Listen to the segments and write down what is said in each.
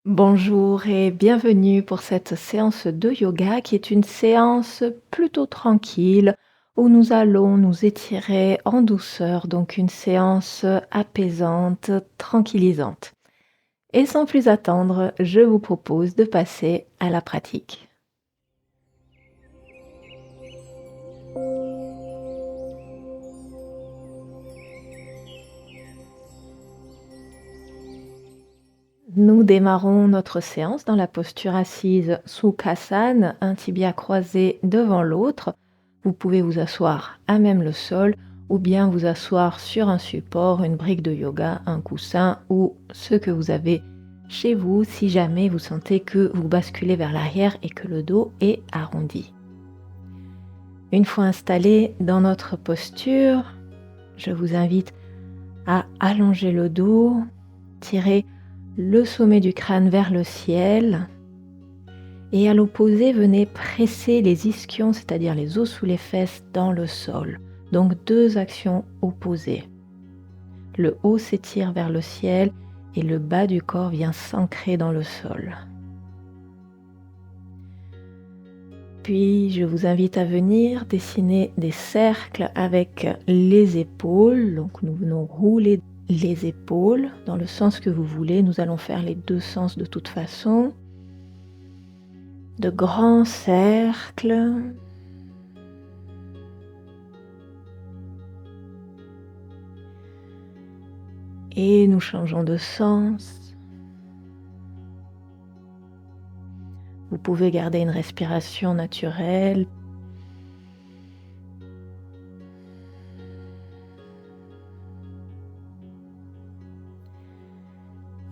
Bonjour et bienvenue pour cette séance de yoga qui est une séance plutôt tranquille où nous allons nous étirer en douceur, donc une séance apaisante, tranquillisante. Et sans plus attendre, je vous propose de passer à la pratique. Nous démarrons notre séance dans la posture assise Sukhasana, un tibia croisé devant l'autre. Vous pouvez vous asseoir à même le sol ou bien vous asseoir sur un support, une brique de yoga, un coussin ou ce que vous avez chez vous si jamais vous sentez que vous basculez vers l'arrière et que le dos est arrondi. Une fois installé dans notre posture, je vous invite à allonger le dos, tirer le sommet du crâne vers le ciel et à l'opposé, venez presser les ischions, c'est-à-dire les os sous les fesses, dans le sol. Donc deux actions opposées. Le haut s'étire vers le ciel et le bas du corps vient s'ancrer dans le sol. Puis je vous invite à venir dessiner des cercles avec les épaules. Donc nous venons rouler les épaules dans le sens que vous voulez. Nous allons faire les deux sens de toute façon. De grands cercles. Et nous changeons de sens. Vous pouvez garder une respiration naturelle.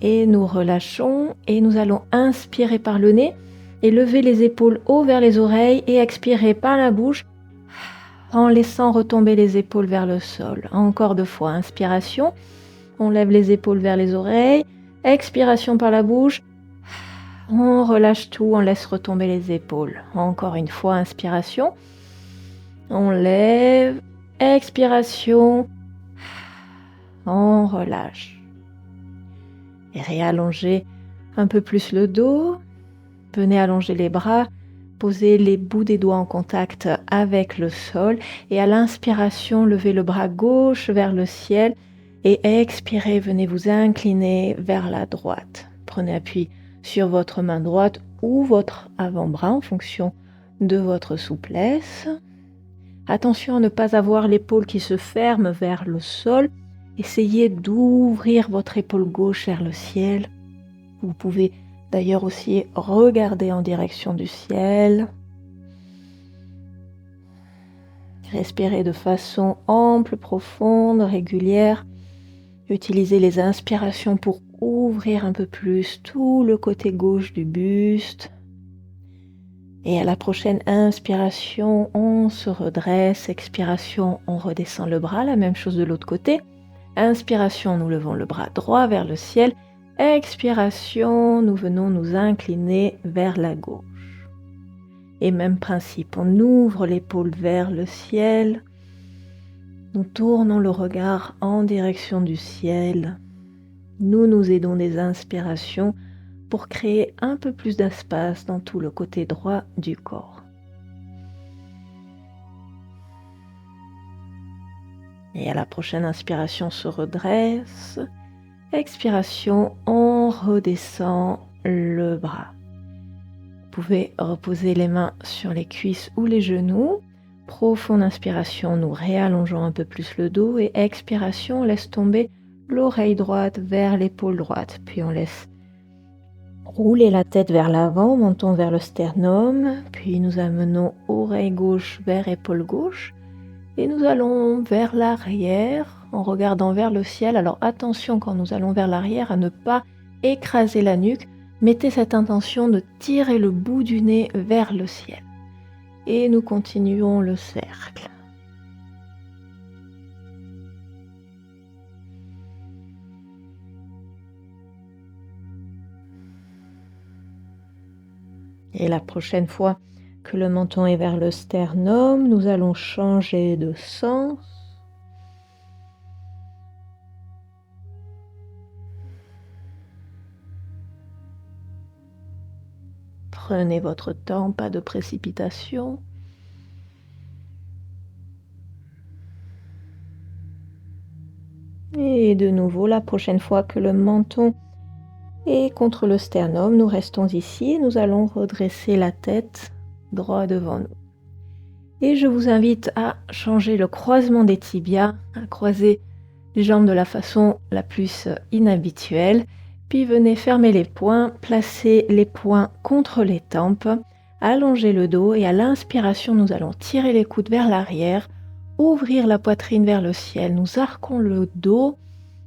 Et nous relâchons et nous allons inspirer par le nez et lever les épaules haut vers les oreilles et expirer par la bouche en laissant retomber les épaules vers le sol. Encore deux fois, inspiration, on lève les épaules vers les oreilles, expiration par la bouche, on relâche tout, on laisse retomber les épaules. Encore une fois, inspiration, on lève, expiration, on relâche. Et réallongez un peu plus le dos. Venez allonger les bras, posez les bouts des doigts en contact avec le sol et à l'inspiration, levez le bras gauche vers le ciel et expirez, venez vous incliner vers la droite. Prenez appui sur votre main droite ou votre avant-bras en fonction de votre souplesse. Attention à ne pas avoir l'épaule qui se ferme vers le sol. Essayez d'ouvrir votre épaule gauche vers le ciel. Vous pouvez d'ailleurs aussi regarder en direction du ciel. Respirez de façon ample, profonde, régulière. Utilisez les inspirations pour ouvrir un peu plus tout le côté gauche du buste. Et à la prochaine inspiration, on se redresse. Expiration, on redescend le bras. La même chose de l'autre côté. Inspiration, nous levons le bras droit vers le ciel. Expiration, nous venons nous incliner vers la gauche. Et même principe, on ouvre l'épaule vers le ciel. Nous tournons le regard en direction du ciel. Nous nous aidons des inspirations pour créer un peu plus d'espace dans tout le côté droit du corps. Et à la prochaine inspiration, on se redresse. Expiration, on redescend le bras. Vous pouvez reposer les mains sur les cuisses ou les genoux. Profonde inspiration, nous réallongeons un peu plus le dos et expiration, on laisse tomber l'oreille droite vers l'épaule droite. Puis on laisse rouler la tête vers l'avant, menton vers le sternum. Puis nous amenons oreille gauche vers épaule gauche. Et nous allons vers l'arrière en regardant vers le ciel. Alors attention quand nous allons vers l'arrière à ne pas écraser la nuque. Mettez cette intention de tirer le bout du nez vers le ciel. Et nous continuons le cercle. Et la prochaine fois que le menton est vers le sternum, nous allons changer de sens. Prenez votre temps, pas de précipitation. Et de nouveau, la prochaine fois que le menton est contre le sternum, nous restons ici et nous allons redresser la tête droit devant nous. Et je vous invite à changer le croisement des tibias, à croiser les jambes de la façon la plus inhabituelle. Puis venez fermer les poings, placer les poings contre les tempes, allonger le dos et à l'inspiration, nous allons tirer les coudes vers l'arrière, ouvrir la poitrine vers le ciel, nous arquons le dos,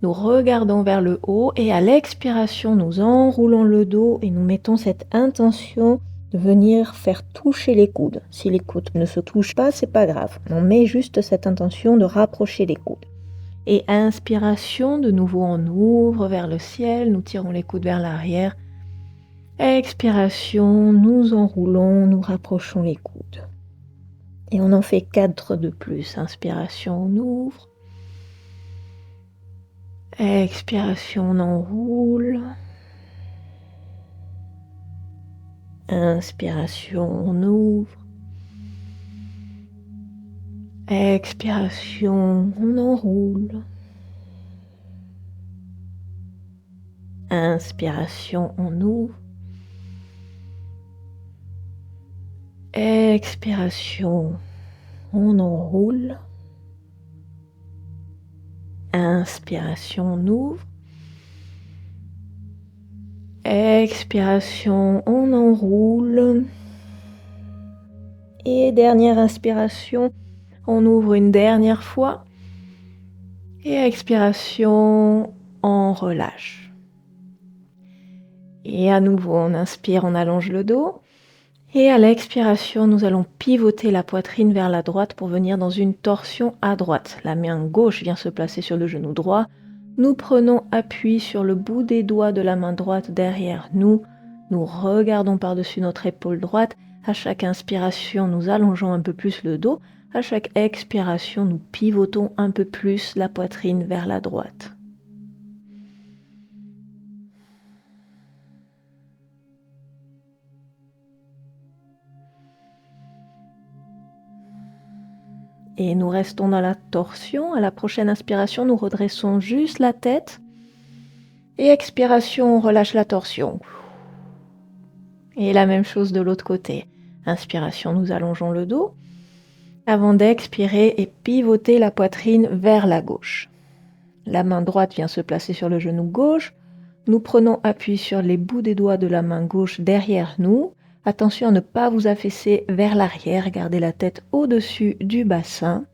nous regardons vers le haut et à l'expiration, nous enroulons le dos et nous mettons cette intention de venir faire toucher les coudes. Si les coudes ne se touchent pas, c'est pas grave. On met juste cette intention de rapprocher les coudes. Et inspiration, de nouveau on ouvre vers le ciel, nous tirons les coudes vers l'arrière. Expiration, nous enroulons, nous rapprochons les coudes. Et on en fait 4 de plus. Inspiration, on ouvre. Expiration, on enroule. Inspiration, on ouvre. Expiration, on enroule. Inspiration, on ouvre. Expiration, on enroule. Inspiration, on ouvre. Expiration, on enroule. Et dernière inspiration, on ouvre une dernière fois. Et expiration, on relâche. Et à nouveau, on inspire, on allonge le dos. Et à l'expiration, nous allons pivoter la poitrine vers la droite pour venir dans une torsion à droite. La main gauche vient se placer sur le genou droit. Nous prenons appui sur le bout des doigts de la main droite derrière nous. Nous regardons par-dessus notre épaule droite. À chaque inspiration, nous allongeons un peu plus le dos. À chaque expiration, nous pivotons un peu plus la poitrine vers la droite. Et nous restons dans la torsion. À la prochaine inspiration, nous redressons juste la tête. Et expiration, on relâche la torsion. Et la même chose de l'autre côté. Inspiration, nous allongeons le dos. Avant d'expirer et pivoter la poitrine vers la gauche. La main droite vient se placer sur le genou gauche. Nous prenons appui sur les bouts des doigts de la main gauche derrière nous. Attention à ne pas vous affaisser vers l'arrière, gardez la tête au-dessus du bassin.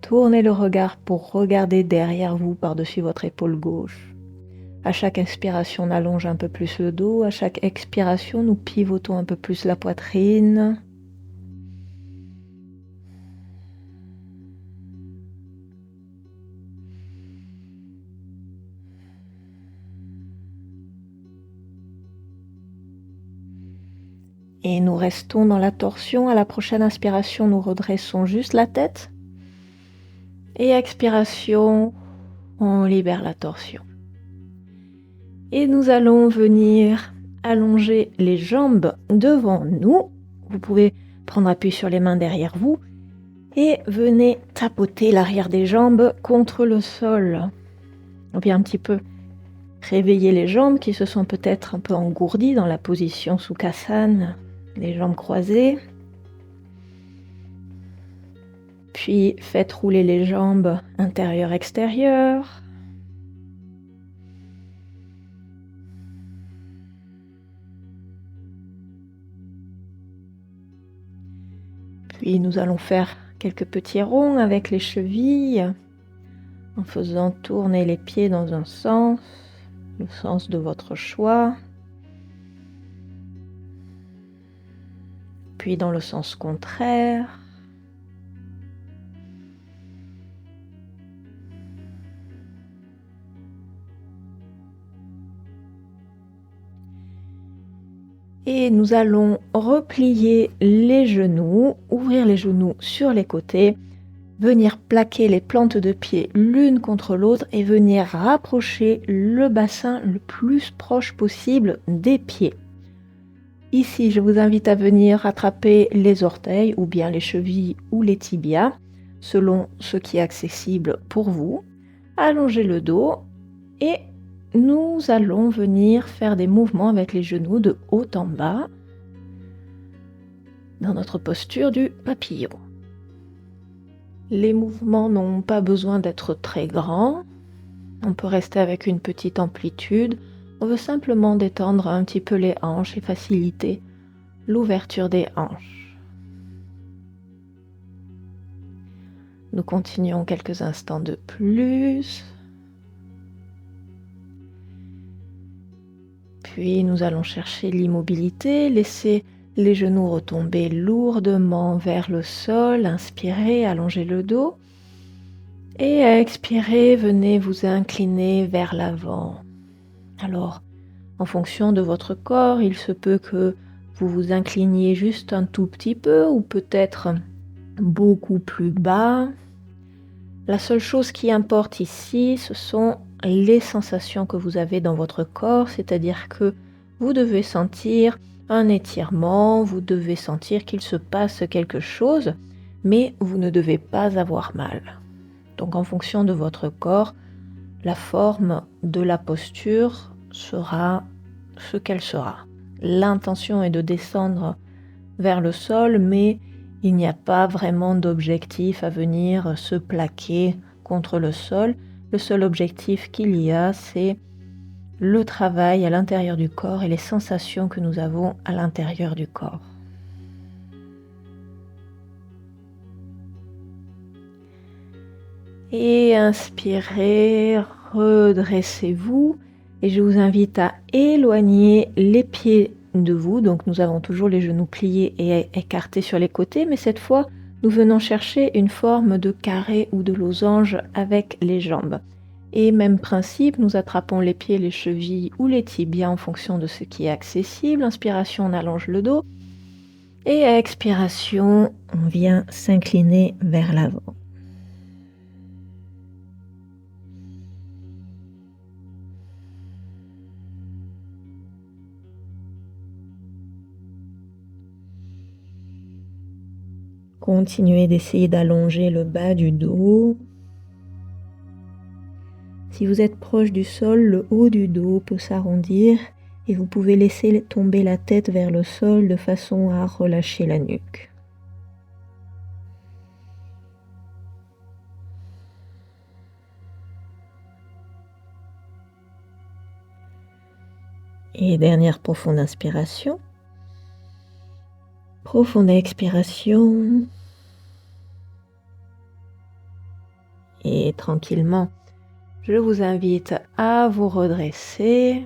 Tournez le regard pour regarder derrière vous par-dessus votre épaule gauche. À chaque inspiration, on allonge un peu plus le dos. À chaque expiration, nous pivotons un peu plus la poitrine. Et nous restons dans la torsion. À la prochaine inspiration, nous redressons juste la tête. Et expiration, on libère la torsion. Et nous allons venir allonger les jambes devant nous. Vous pouvez prendre appui sur les mains derrière vous. Et venez tapoter l'arrière des jambes contre le sol. On vient un petit peu réveiller les jambes qui se sont peut-être un peu engourdies dans la position Sukhasana. Les jambes croisées. Puis faites rouler les jambes intérieures-extérieures. Puis nous allons faire quelques petits ronds avec les chevilles en faisant tourner les pieds dans un sens, le sens de votre choix. Puis dans le sens contraire. Et nous allons replier les genoux, ouvrir les genoux sur les côtés, venir plaquer les plantes de pied l'une contre l'autre et venir rapprocher le bassin le plus proche possible des pieds. Ici, je vous invite à venir rattraper les orteils ou bien les chevilles ou les tibias, selon ce qui est accessible pour vous. Allongez le dos et nous allons venir faire des mouvements avec les genoux de haut en bas dans notre posture du papillon. Les mouvements n'ont pas besoin d'être très grands. On peut rester avec une petite amplitude. On veut simplement détendre un petit peu les hanches et faciliter l'ouverture des hanches. Nous continuons quelques instants de plus. Puis nous allons chercher l'immobilité, laisser les genoux retomber lourdement vers le sol, inspirez, allongez le dos. Et expirez, venez vous incliner vers l'avant. Alors, en fonction de votre corps, il se peut que vous vous incliniez juste un tout petit peu ou peut-être beaucoup plus bas. La seule chose qui importe ici, ce sont les sensations que vous avez dans votre corps, c'est-à-dire que vous devez sentir un étirement, vous devez sentir qu'il se passe quelque chose, mais vous ne devez pas avoir mal. Donc en fonction de votre corps, la forme de la posture sera ce qu'elle sera. L'intention est de descendre vers le sol, mais il n'y a pas vraiment d'objectif à venir se plaquer contre le sol. Le seul objectif qu'il y a, c'est le travail à l'intérieur du corps et les sensations que nous avons à l'intérieur du corps. Et inspirez, redressez-vous et je vous invite à éloigner les pieds de vous. Donc nous avons toujours les genoux pliés et écartés sur les côtés, mais cette fois nous venons chercher une forme de carré ou de losange avec les jambes. Et même principe, nous attrapons les pieds, les chevilles ou les tibias en fonction de ce qui est accessible. Inspiration, on allonge le dos. Et à expiration, on vient s'incliner vers l'avant. Continuez d'essayer d'allonger le bas du dos. Si vous êtes proche du sol, le haut du dos peut s'arrondir et vous pouvez laisser tomber la tête vers le sol de façon à relâcher la nuque. Et dernière profonde inspiration. Profonde expiration. Et tranquillement, je vous invite à vous redresser.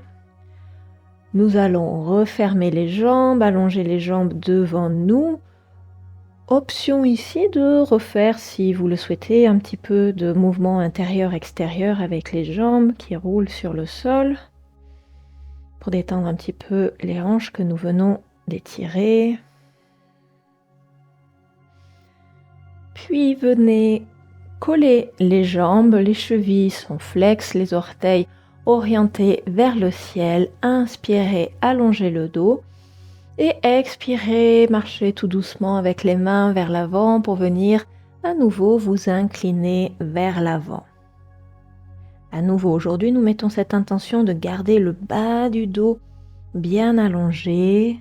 Nous allons refermer les jambes, allonger les jambes devant nous. Option ici de refaire, si vous le souhaitez, un petit peu de mouvement intérieur-extérieur avec les jambes qui roulent sur le sol pour détendre un petit peu les hanches que nous venons d'étirer. Puis venez coller les jambes, les chevilles sont flexes, les orteils orientés vers le ciel. Inspirez, allongez le dos. Et expirez, marchez tout doucement avec les mains vers l'avant pour venir à nouveau vous incliner vers l'avant. À nouveau, aujourd'hui, nous mettons cette intention de garder le bas du dos bien allongé.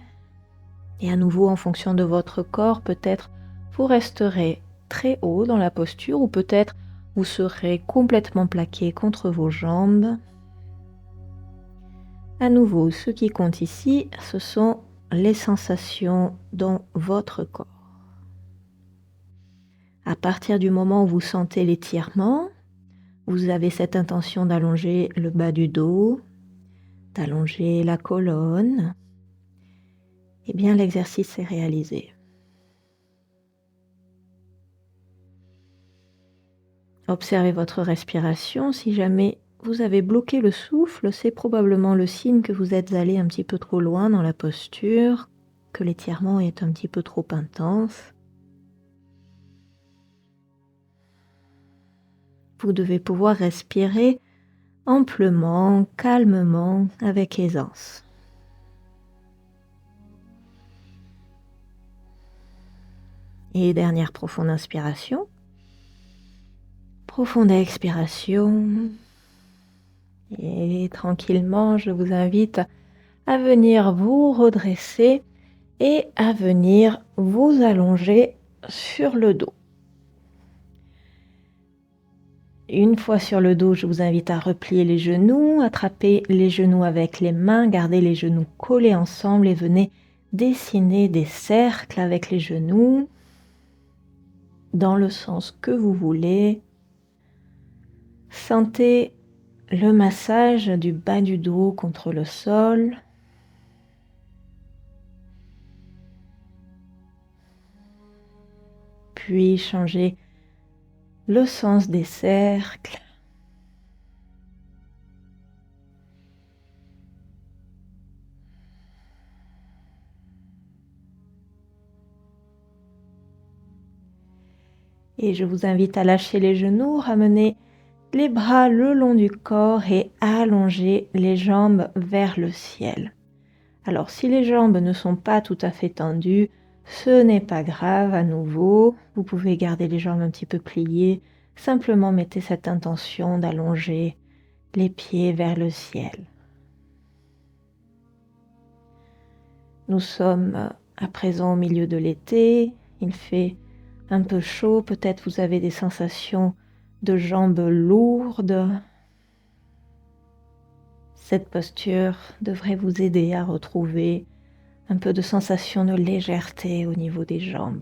Et à nouveau, en fonction de votre corps, peut-être vous resterez très haut dans la posture ou peut-être vous serez complètement plaqué contre vos jambes. À nouveau, ce qui compte ici, ce sont les sensations dans votre corps. À partir du moment où vous sentez l'étirement, vous avez cette intention d'allonger le bas du dos, d'allonger la colonne. Eh bien, l'exercice est réalisé. Observez votre respiration. Si jamais vous avez bloqué le souffle, c'est probablement le signe que vous êtes allé un petit peu trop loin dans la posture, que l'étirement est un petit peu trop intense. Vous devez pouvoir respirer amplement, calmement, avec aisance. Et dernière profonde inspiration. Profonde expiration. Et tranquillement, je vous invite à venir vous redresser et à venir vous allonger sur le dos. Une fois sur le dos, je vous invite à replier les genoux, attraper les genoux avec les mains, gardez les genoux collés ensemble et venez dessiner des cercles avec les genoux dans le sens que vous voulez. Sentez le massage du bas du dos contre le sol. Puis changez le sens des cercles. Et je vous invite à lâcher les genoux, ramener les bras le long du corps et allonger les jambes vers le ciel. Alors si les jambes ne sont pas tout à fait tendues, ce n'est pas grave à nouveau. Vous pouvez garder les jambes un petit peu pliées. Simplement mettez cette intention d'allonger les pieds vers le ciel. Nous sommes à présent au milieu de l'été. Il fait un peu chaud. Peut-être vous avez des sensations de jambes lourdes. Cette posture devrait vous aider à retrouver un peu de sensation de légèreté au niveau des jambes.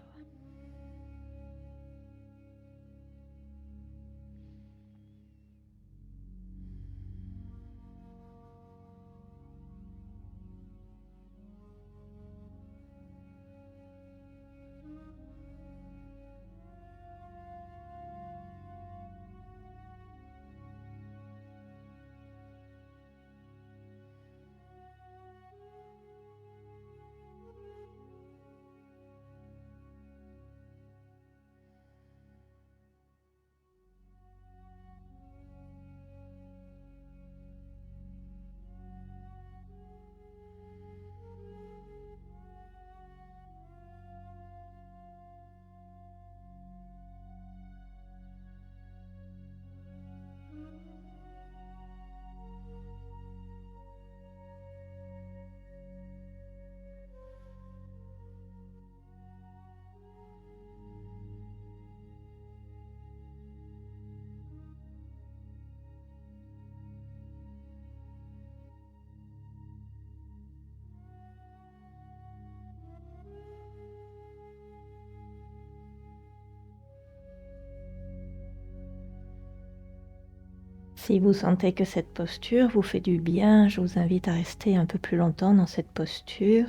Si vous sentez que cette posture vous fait du bien, je vous invite à rester un peu plus longtemps dans cette posture.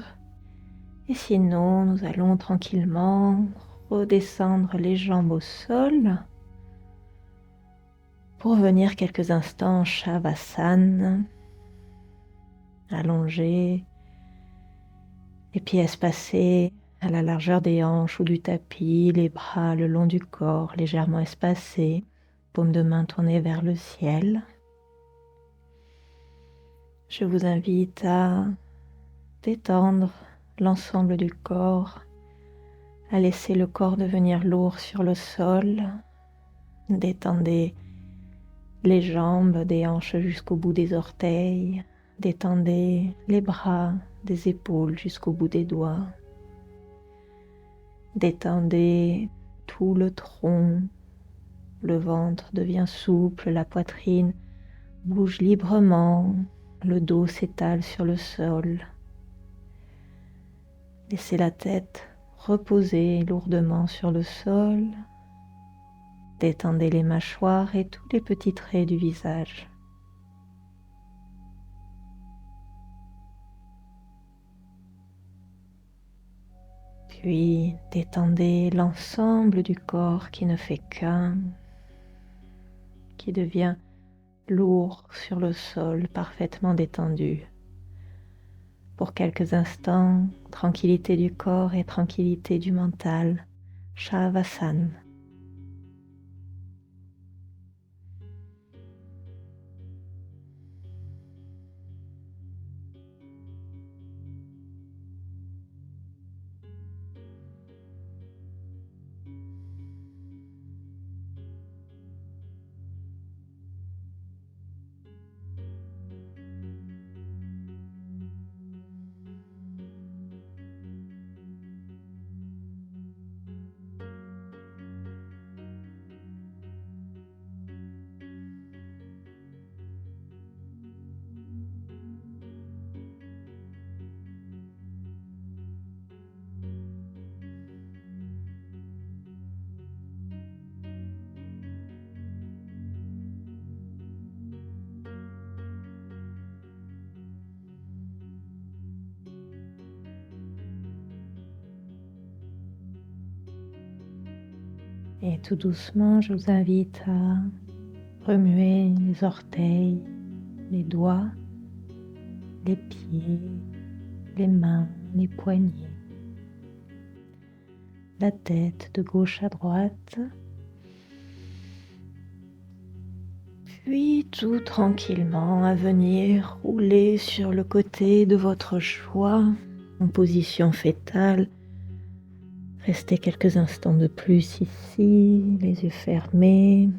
Et sinon, nous allons tranquillement redescendre les jambes au sol pour venir quelques instants en Shavasana, allongé, les pieds espacés à la largeur des hanches ou du tapis, les bras le long du corps légèrement espacés, paume de main tournée vers le ciel. Je vous invite à détendre l'ensemble du corps, à laisser le corps devenir lourd sur le sol. Détendez les jambes des hanches jusqu'au bout des orteils. Détendez les bras des épaules jusqu'au bout des doigts. Détendez tout le tronc. Le ventre devient souple, la poitrine bouge librement, le dos s'étale sur le sol. Laissez la tête reposer lourdement sur le sol. Détendez les mâchoires et tous les petits traits du visage. Puis détendez l'ensemble du corps qui ne fait qu'un, qui devient lourd sur le sol, parfaitement détendu. Pour quelques instants, tranquillité du corps et tranquillité du mental. Shavasana. Et tout doucement, je vous invite à remuer les orteils, les doigts, les pieds, les mains, les poignets, la tête de gauche à droite. Puis tout tranquillement à venir rouler sur le côté de votre choix en position fétale. Restez quelques instants de plus ici, les yeux fermés.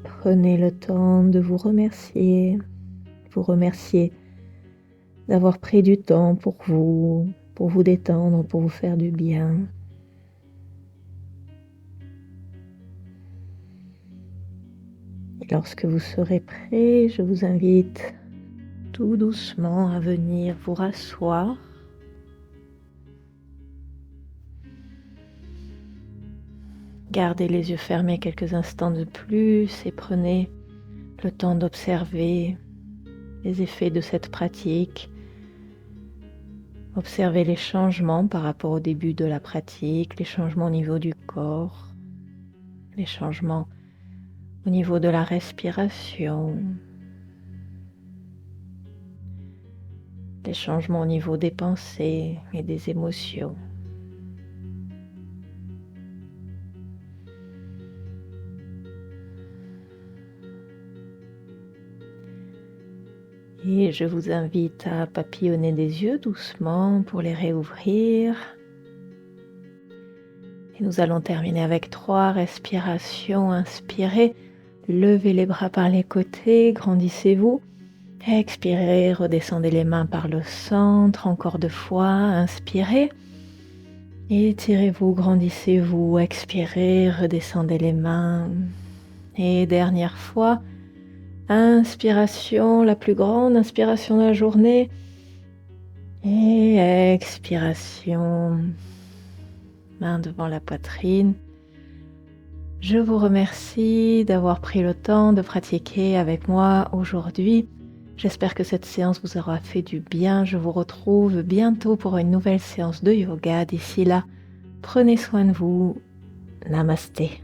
Prenez le temps de vous remercier d'avoir pris du temps pour vous détendre, pour vous faire du bien. Et lorsque vous serez prêt, je vous invite tout doucement à venir vous rasseoir. Gardez les yeux fermés quelques instants de plus et prenez le temps d'observer les effets de cette pratique. Observez les changements par rapport au début de la pratique, les changements au niveau du corps, les changements au niveau de la respiration, les changements au niveau des pensées et des émotions. Et je vous invite à papillonner des yeux doucement pour les réouvrir. Et nous allons terminer avec 3 respirations. Inspirez, levez les bras par les côtés, grandissez-vous. Expirez, redescendez les mains par le centre. Encore 2 fois, inspirez. Étirez-vous, grandissez-vous. Expirez, redescendez les mains. Et dernière fois. Inspiration, la plus grande inspiration de la journée. Et expiration, main devant la poitrine. Je vous remercie d'avoir pris le temps de pratiquer avec moi aujourd'hui. J'espère que cette séance vous aura fait du bien. Je vous retrouve bientôt pour une nouvelle séance de yoga. D'ici là, prenez soin de vous. Namasté.